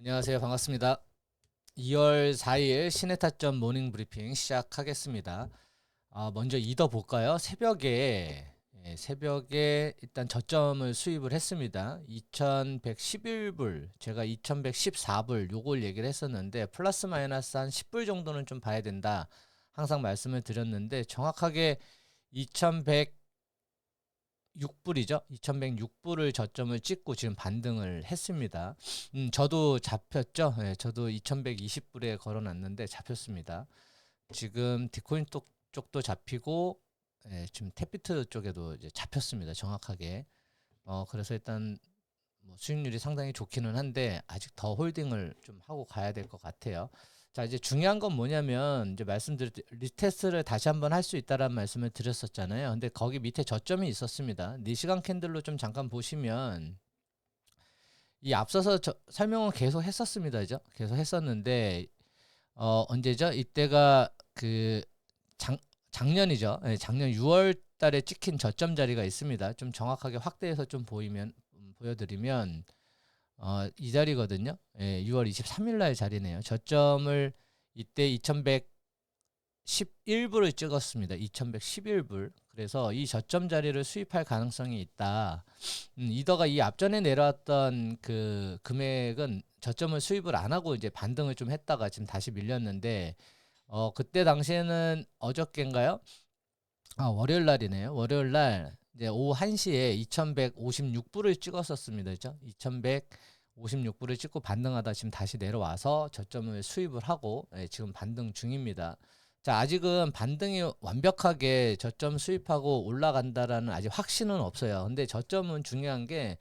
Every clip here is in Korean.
안녕하세요. 반갑습니다. 2월 4일 시네타점 모닝 브리핑 시작하겠습니다. 먼저 이더 볼까요? 새벽에 일단 저점을 수입을 했습니다. 2111불, 제가 2114불 요걸 얘기를 했었는데 플러스 마이너스 한 10불 정도는 좀 봐야 된다. 항상 말씀을 드렸는데 정확하게 2106불이죠. 2106불을 저점을 찍고 지금 반등을 했습니다. 저도 잡혔죠. 예, 저도 2120불에 걸어놨는데 잡혔습니다. 지금 디코인 쪽도 잡히고, 예, 지금 탭비트 쪽에도 이제 잡혔습니다. 정확하게. 그래서 일단 뭐 수익률이 상당히 좋기는 한데 아직 더 홀딩을 좀 하고 가야 될 것 같아요. 자, 이제 중요한 건 뭐냐면 이제 말씀드렸 리테스트를 다시 한번 할 수 있다라는 말씀을 드렸었잖아요. 근데 거기 밑에 저점이 있었습니다. 4시간 캔들로 좀 잠깐 보시면 이 앞서서 설명은 계속 했었습니다. 그죠? 계속 했었는데 언제죠? 이때가 그 작년이죠. 네, 작년 6월 달에 찍힌 저점 자리가 있습니다. 좀 정확하게 확대해서 좀 보여드리면 이 자리거든요. 예, 6월 23일 날 자리네요. 저점을 이때 2111불을 찍었습니다. 2111불. 그래서 이 저점 자리를 수입할 가능성이 있다. 이더가 이 앞전에 내려왔던 그 금액은 저점을 수입을 안 하고 이제 반등을 좀 했다가 지금 다시 밀렸는데 그때 당시에는 어저께인가요? 월요일 날이네요. 월요일 날 이제 오후 1시에 2156불을 찍었었습니다. 그죠? 2156불을 찍고 반등하다 지금 다시 내려와서 저점을 수입을 하고, 예, 지금 반등 중입니다. 자, 아직은 반등이 완벽하게 저점 수입하고 올라간다라는 아직 확신은 없어요. 근데 저점은 중요한 게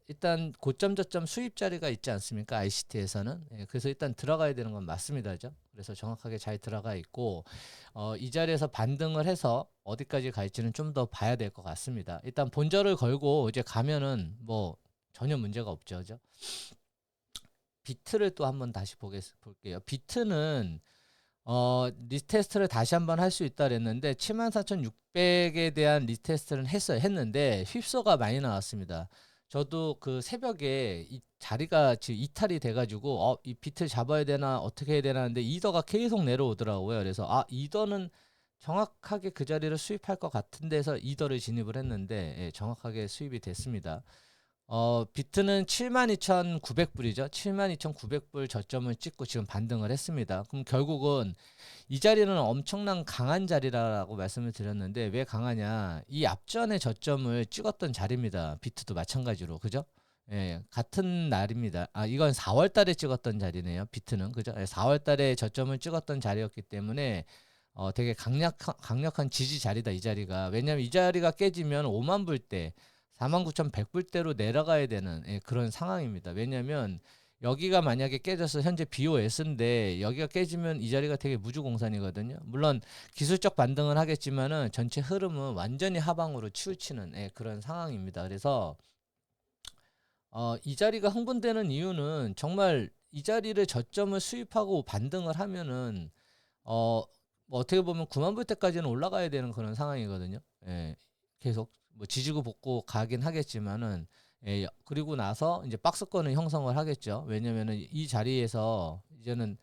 일단 고점 저점 수입 자리가 있지 않습니까? ICT에서는. 예, 그래서 일단 들어가야 되는 건 맞습니다. 그죠? 그래서 정확하게 잘 들어가 있고, 이 자리에서 반등을 해서 어디까지 갈지는 좀 더 봐야 될 것 같습니다. 일단 본절을 걸고 이제 가면은 뭐 전혀 문제가 없죠. 그죠? 비트를 또 한번 다시 볼게요. 비트는 리테스트를 다시 한번 할 수 있다 그랬는데 74,600에 대한 리테스트는 했는데 휩소가 많이 나왔습니다. 저도 그 새벽에 이 자리가 지금 이탈이 돼가지고 이 비트 잡아야 되나 어떻게 해야 되나 하는데 이더가 계속 내려오더라고요. 그래서 이더는 정확하게 그 자리를 수입할 것 같은 데서 이더를 진입을 했는데, 예, 정확하게 수입이 됐습니다. 비트는 72,900불이죠. 72,900불 저점을 찍고 지금 반등을 했습니다. 그럼 결국은 이 자리는 엄청난 강한 자리라고 말씀을 드렸는데 왜 강하냐? 이 앞전에 저점을 찍었던 자리입니다. 비트도 마찬가지로. 그죠? 예, 같은 날입니다. 이건 4월 달에 찍었던 자리네요. 비트는. 그죠? 예, 4월 달에 저점을 찍었던 자리였기 때문에 되게 강력한 지지 자리다, 이 자리가. 왜냐면 이 자리가 깨지면 5만 불대 49,100불대로 내려가야 되는, 예, 그런 상황입니다. 왜냐하면 여기가 만약에 깨져서 현재 BOS인데 여기가 깨지면 이 자리가 되게 무주공산이거든요. 물론 기술적 반등은 하겠지만은 전체 흐름은 완전히 하방으로 치우치는, 예, 그런 상황입니다. 그래서 이 자리가 흥분되는 이유는 정말 이 자리를 저점을 수입하고 반등을 하면은 뭐 어떻게 보면 9만 불대까지는 올라가야 되는 그런 상황이거든요. 예, 계속 뭐 지지고 볶고 가긴 하겠지만은, 예, 그리고 나서 이제 박스권을 형성을 하겠죠. 왜냐면은 이 자리에서 이제는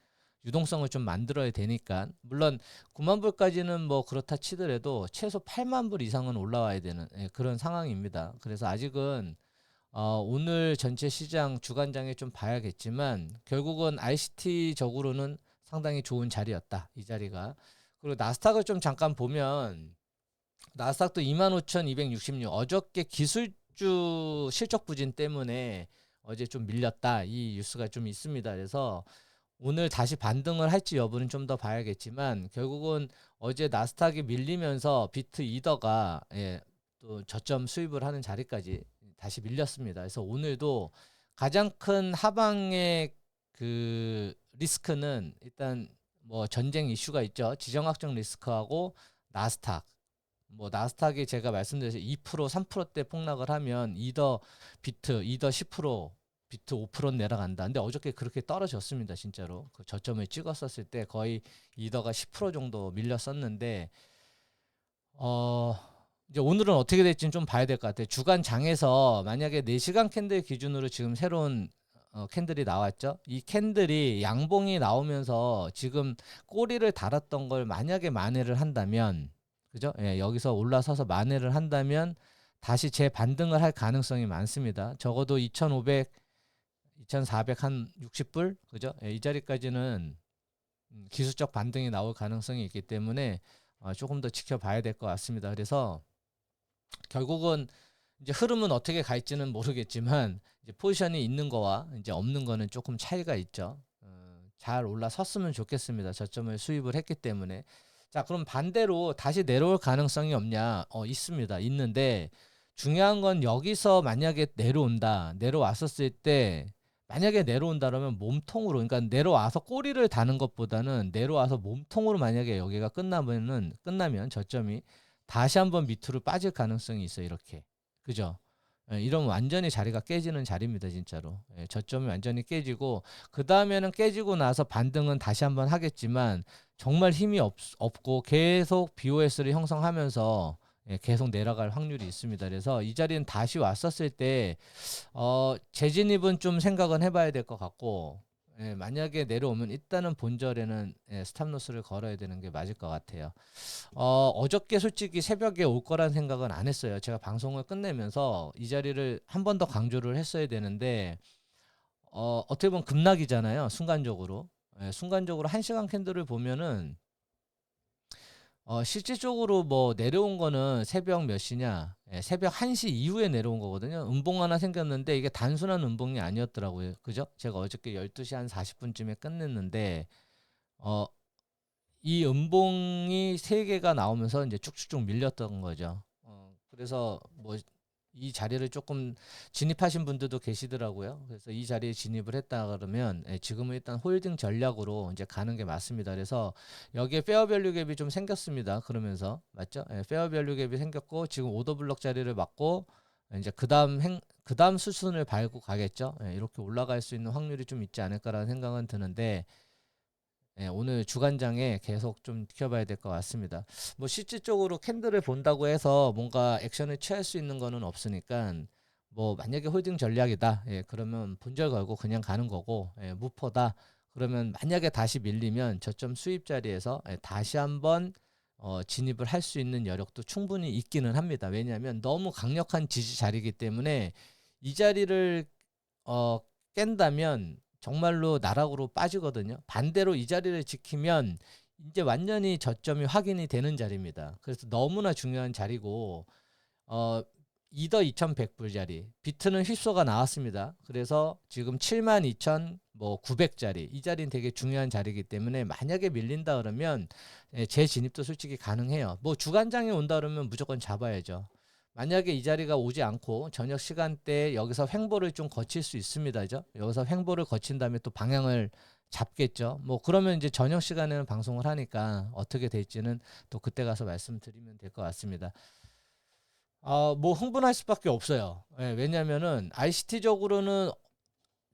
유동성을 좀 만들어야 되니까. 물론 9만 불까지는 뭐 그렇다 치더라도 최소 8만 불 이상은 올라와야 되는, 예, 그런 상황입니다. 그래서 아직은 오늘 전체 시장 주간장에 좀 봐야겠지만 결국은 ICT적으로는 상당히 좋은 자리였다, 이 자리가. 그리고 나스닥을 좀 잠깐 보면 나스닥도 25,266, 어저께 기술주 실적 부진 때문에 어제 좀 밀렸다, 이 뉴스가 좀 있습니다. 그래서 오늘 다시 반등을 할지 여부는 좀 더 봐야겠지만 결국은 어제 나스닥이 밀리면서 비트 이더가, 예, 또 저점 수입을 하는 자리까지 다시 밀렸습니다. 그래서 오늘도 가장 큰 하방의 그 리스크는 일단 뭐 전쟁 이슈가 있죠. 지정학적 리스크하고 나스닥. 뭐 나스닥이 제가 말씀드렸죠. 2% 3%대 폭락을 하면 이더 10%, 비트 5%는 내려간다. 근데 어저께 그렇게 떨어졌습니다. 진짜로. 그 저점을 찍었었을 때 거의 이더가 10% 정도 밀렸었는데 어 이제 오늘은 어떻게 될지는 좀 봐야 될 것 같아요. 주간 장에서 만약에 4시간 캔들 기준으로 지금 새로운 캔들이 나왔죠. 이 캔들이 양봉이 나오면서 지금 꼬리를 달았던 걸 만약에 만회를 한다면, 그죠? 예, 여기서 올라서서 만회를 한다면 다시 재반등을 할 가능성이 많습니다. 적어도 2,500, 2,400 한 60불, 그죠? 예, 이 자리까지는 기술적 반등이 나올 가능성이 있기 때문에 조금 더 지켜봐야 될 것 같습니다. 그래서 결국은 이제 흐름은 어떻게 갈지는 모르겠지만 이제 포지션이 있는 거와 이제 없는 거는 조금 차이가 있죠. 잘 올라섰으면 좋겠습니다. 저점을 수입을 했기 때문에. 자, 그럼 반대로 다시 내려올 가능성이 없냐? 있습니다. 있는데 중요한 건 여기서 만약에 내려온다. 내려왔었을 때 만약에 내려온다 그러면 몸통으로, 그러니까 내려와서 꼬리를 다는 것보다는 내려와서 몸통으로 만약에 여기가 끝나면 저점이 다시 한번 밑으로 빠질 가능성이 있어요. 이렇게. 그죠? 예, 이러면 완전히 자리가 깨지는 자리입니다. 진짜로. 예, 저점이 완전히 깨지고 그 다음에는 깨지고 나서 반등은 다시 한번 하겠지만 정말 힘이 없고 계속 BOS를 형성하면서 예, 계속 내려갈 확률이 있습니다. 그래서 이 자리는 다시 왔었을 때 재진입은 좀 생각은 해봐야 될 것 같고, 예, 만약에 내려오면 일단은 본절에는 예, 스탑로스를 걸어야 되는 게 맞을 것 같아요. 어저께 솔직히 새벽에 올 거란 생각은 안 했어요. 제가 방송을 끝내면서 이 자리를 한 번 더 강조를 했어야 되는데 어떻게 보면 급락이잖아요. 순간적으로. 예, 순간적으로 1시간 캔들을 보면은 실질적으로 뭐 내려온 거는 새벽 몇 시냐? 예, 새벽 1시 이후에 내려온 거거든요. 음봉 하나 생겼는데 이게 단순한 음봉이 아니었더라고요. 그죠? 제가 어저께 12시 한 40분쯤에 끝냈는데 어, 이 음봉이 세 개가 나오면서 이제 쭉쭉쭉 밀렸던 거죠. 그래서 뭐 이 자리를 조금 진입하신 분들도 계시더라고요. 그래서 이 자리에 진입을 했다 그러면 예, 지금은 일단 홀딩 전략으로 이제 가는 게 맞습니다. 그래서 여기에 페어밸류 갭이 좀 생겼습니다. 그러면서 맞죠? 예, 페어밸류 갭이 생겼고 지금 오더 블럭 자리를 맞고 이제 그다음 수순을 밟고 가겠죠. 예, 이렇게 올라갈 수 있는 확률이 좀 있지 않을까라는 생각은 드는데 예, 오늘 주간장에 계속 좀 지켜봐야 될 것 같습니다. 뭐 실질적으로 캔들을 본다고 해서 뭔가 액션을 취할 수 있는 거는 없으니까 뭐 만약에 홀딩 전략이다. 예, 그러면 본절 걸고 그냥 가는 거고 예, 무퍼다. 그러면 만약에 다시 밀리면 저점 수입 자리에서 예, 다시 한번 진입을 할 수 있는 여력도 충분히 있기는 합니다. 왜냐하면 너무 강력한 지지 자리이기 때문에 이 자리를 깬다면 정말로 나락으로 빠지거든요. 반대로 이 자리를 지키면 이제 완전히 저점이 확인이 되는 자리입니다. 그래서 너무나 중요한 자리고 어 이더 2100불 자리 비트는 휩소가 나왔습니다. 그래서 지금 72,900짜리 이 자리는 되게 중요한 자리이기 때문에 만약에 밀린다 그러면 예, 재진입도 솔직히 가능해요. 뭐 주간장에 온다 그러면 무조건 잡아야죠. 만약에 이 자리가 오지 않고 저녁 시간대에 여기서 횡보를 좀 거칠 수 있습니다. 그죠? 여기서 횡보를 거친 다음에 또 방향을 잡겠죠. 뭐 그러면 이제 저녁 시간에는 방송을 하니까 어떻게 될지는 또 그때 가서 말씀드리면 될 것 같습니다. 뭐 흥분할 수밖에 없어요. 예, 왜냐면은 ICT적으로는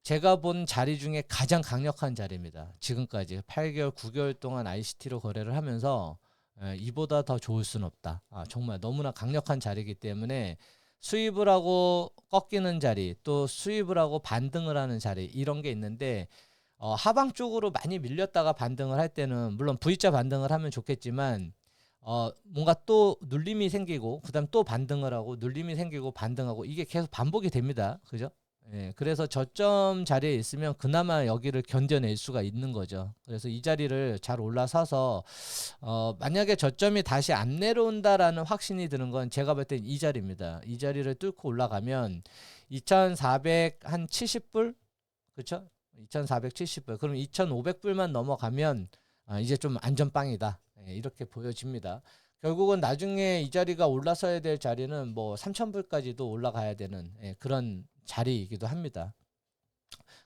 제가 본 자리 중에 가장 강력한 자리입니다. 지금까지 8개월, 9개월 동안 ICT로 거래를 하면서 예, 이보다 더 좋을 순 없다. 정말 너무나 강력한 자리이기 때문에 수입을 하고 꺾이는 자리, 또 수입을 하고 반등을 하는 자리 이런 게 있는데 하방 쪽으로 많이 밀렸다가 반등을 할 때는 물론 V자 반등을 하면 좋겠지만 뭔가 또 눌림이 생기고 그다음 또 반등을 하고 눌림이 생기고 반등하고 이게 계속 반복이 됩니다. 그죠? 예, 그래서 저점 자리에 있으면 그나마 여기를 견뎌낼 수가 있는 거죠. 그래서 이 자리를 잘 올라서서 만약에 저점이 다시 안 내려온다라는 확신이 드는 건 제가 볼 땐 이 자리입니다. 이 자리를 뚫고 올라가면 2,400 한 70불, 그렇죠? 2,470불. 그럼 2,500불만 넘어가면 이제 좀 안전빵이다. 예, 이렇게 보여집니다. 결국은 나중에 이 자리가 올라서야 될 자리는 뭐 3,000불까지도 올라가야 되는 예, 그런 자리이기도 합니다.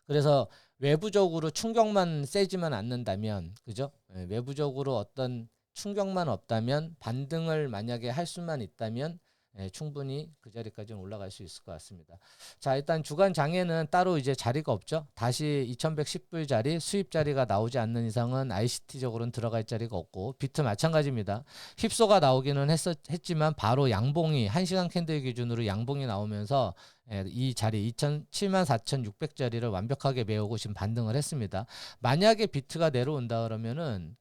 그래서 외부적으로 충격만 세지만 않는다면, 그죠? 예, 외부적으로 어떤 충격만 없다면, 반등을 만약에 할 수만 있다면, 예, 충분히 그 자리까지는 올라갈 수 있을 것 같습니다. 자, 일단 주간 장에는 따로 이제 자리가 없죠. 다시 2110불 자리, 수입 자리가 나오지 않는 이상은 ICT적으로는 들어갈 자리가 없고, 비트 마찬가지입니다. 휩소가 나오기는 했지만, 바로 양봉이, 1시간 캔들 기준으로 양봉이 나오면서 예, 이 자리 74,600짜리를 완벽하게 메우고 지금 반등을 했습니다. 만약에 비트가 내려온다 그러면은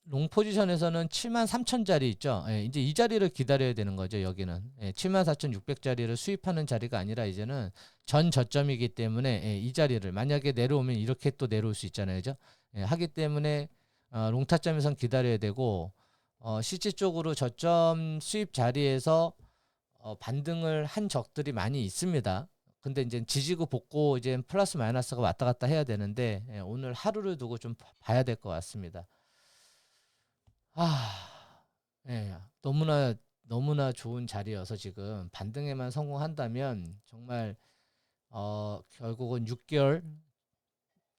롱 포지션에서는 73,000짜리 있죠. 예, 이제 이 자리를 기다려야 되는 거죠. 여기는 74,600짜리를 수입하는 자리가 아니라 이제는 전 저점이기 때문에 이 자리를 만약에 내려오면 이렇게 또 내려올 수 있잖아요. 그죠? 하기 때문에 롱 타점에선 기다려야 되고 실제 쪽으로 저점 수입 자리에서 반등을 한 적들이 많이 있습니다. 근데 이제 지지고 볶고 이제 플러스 마이너스가 왔다 갔다 해야 되는데 오늘 하루를 두고 좀 봐야 될 것 같습니다. 아, 예, 너무나 좋은 자리여서 지금 반등에만 성공한다면 정말 결국은 6개월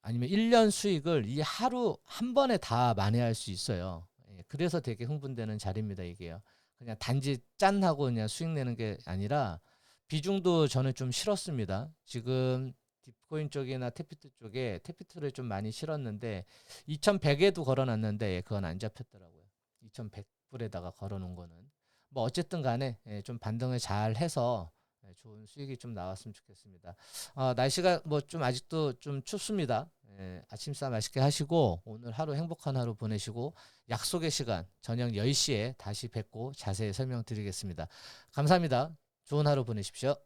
아니면 1년 수익을 이 하루 한 번에 다 만회할 수 있어요. 그래서 되게 흥분되는 자리입니다, 이게요. 그냥 단지 짠 하고 그냥 수익 내는 게 아니라 비중도 저는 좀 실었습니다. 지금 딥코인 쪽이나 테피트 쪽에 테피트를 좀 많이 실었는데 2100에도 걸어놨는데 그건 안 잡혔더라고요. 2100불에다가 걸어놓은 거는 뭐 어쨌든 간에 좀 반등을 잘 해서 좋은 수익이 좀 나왔으면 좋겠습니다. 날씨가 뭐 좀 아직도 좀 춥습니다. 아침싸 맛있게 하시고 오늘 하루 행복한 하루 보내시고 약속의 시간 저녁 10시에 다시 뵙고 자세히 설명드리겠습니다. 감사합니다. 좋은 하루 보내십시오.